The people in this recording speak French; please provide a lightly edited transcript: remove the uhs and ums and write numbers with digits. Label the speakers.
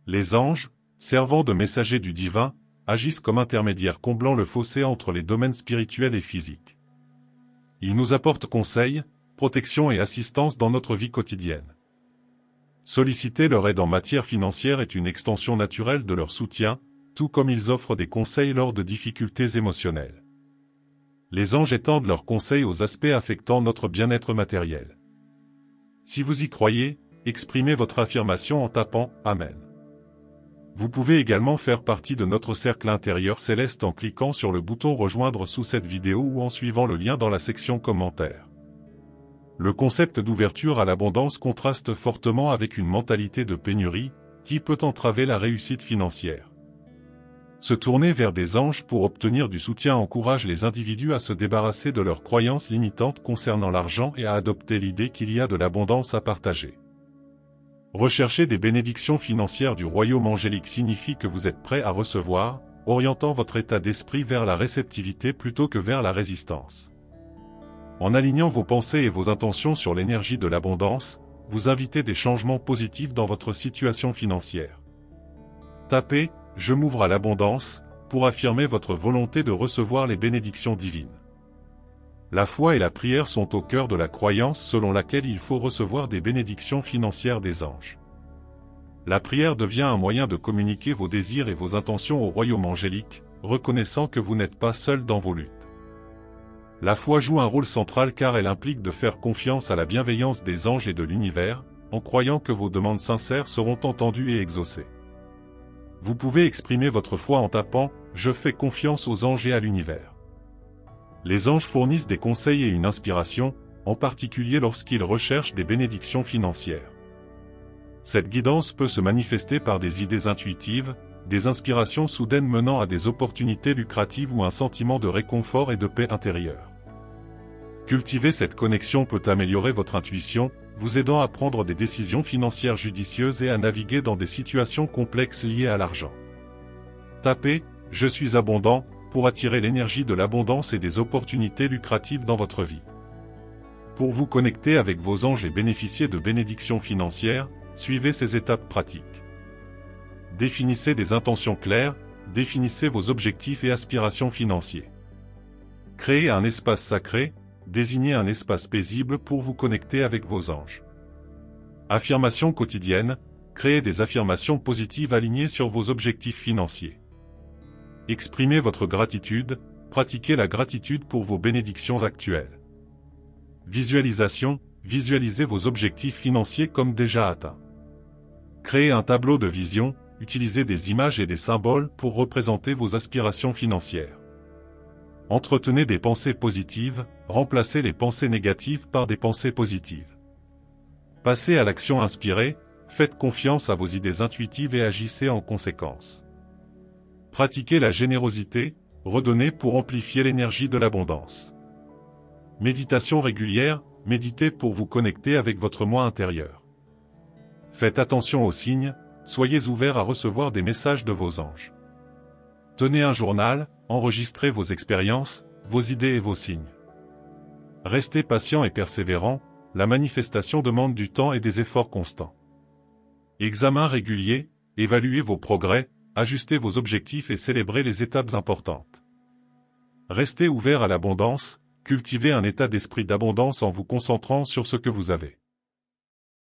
Speaker 1: Les anges, servant de messagers du divin, agissent comme intermédiaires comblant le fossé entre les domaines spirituels et physiques. Ils nous apportent conseils, protection et assistance dans notre vie quotidienne. Solliciter leur aide en matière financière est une extension naturelle de leur soutien, tout comme ils offrent des conseils lors de difficultés émotionnelles. Les anges étendent leurs conseils aux aspects affectant notre bien-être matériel. Si vous y croyez, exprimez votre affirmation en tapant « Amen ». Vous pouvez également faire partie de notre cercle intérieur céleste en cliquant sur le bouton « Rejoindre » sous cette vidéo ou en suivant le lien dans la section commentaires. Le concept d'ouverture à l'abondance contraste fortement avec une mentalité de pénurie, qui peut entraver la réussite financière. Se tourner vers des anges pour obtenir du soutien encourage les individus à se débarrasser de leurs croyances limitantes concernant l'argent et à adopter l'idée qu'il y a de l'abondance à partager. Rechercher des bénédictions financières du royaume angélique signifie que vous êtes prêt à recevoir, orientant votre état d'esprit vers la réceptivité plutôt que vers la résistance. En alignant vos pensées et vos intentions sur l'énergie de l'abondance, vous invitez des changements positifs dans votre situation financière. Tapez « Je m'ouvre à l'abondance » pour affirmer votre volonté de recevoir les bénédictions divines. La foi et la prière sont au cœur de la croyance selon laquelle il faut recevoir des bénédictions financières des anges. La prière devient un moyen de communiquer vos désirs et vos intentions au royaume angélique, reconnaissant que vous n'êtes pas seul dans vos luttes. La foi joue un rôle central car elle implique de faire confiance à la bienveillance des anges et de l'univers, en croyant que vos demandes sincères seront entendues et exaucées. Vous pouvez exprimer votre foi en tapant « Je fais confiance aux anges et à l'univers ». Les anges fournissent des conseils et une inspiration, en particulier lorsqu'ils recherchent des bénédictions financières. Cette guidance peut se manifester par des idées intuitives, des inspirations soudaines menant à des opportunités lucratives ou un sentiment de réconfort et de paix intérieure. Cultiver cette connexion peut améliorer votre intuition, vous aidant à prendre des décisions financières judicieuses et à naviguer dans des situations complexes liées à l'argent. Tapez « Je suis abondant » pour attirer l'énergie de l'abondance et des opportunités lucratives dans votre vie. Pour vous connecter avec vos anges et bénéficier de bénédictions financières, suivez ces étapes pratiques. Définissez des intentions claires, définissez vos objectifs et aspirations financiers. Créez un espace sacré, désignez un espace paisible pour vous connecter avec vos anges. Affirmations quotidiennes, créez des affirmations positives alignées sur vos objectifs financiers. Exprimez votre gratitude, pratiquez la gratitude pour vos bénédictions actuelles. Visualisation, visualisez vos objectifs financiers comme déjà atteints. Créez un tableau de vision, utilisez des images et des symboles pour représenter vos aspirations financières. Entretenez des pensées positives, remplacez les pensées négatives par des pensées positives. Passez à l'action inspirée, faites confiance à vos idées intuitives et agissez en conséquence. Pratiquez la générosité, redonnez pour amplifier l'énergie de l'abondance. Méditation régulière, méditez pour vous connecter avec votre moi intérieur. Faites attention aux signes, soyez ouverts à recevoir des messages de vos anges. Tenez un journal, enregistrez vos expériences, vos idées et vos signes. Restez patient et persévérant, la manifestation demande du temps et des efforts constants. Examen régulier, évaluez vos progrès, ajustez vos objectifs et célébrez les étapes importantes. Restez ouvert à l'abondance, cultivez un état d'esprit d'abondance en vous concentrant sur ce que vous avez.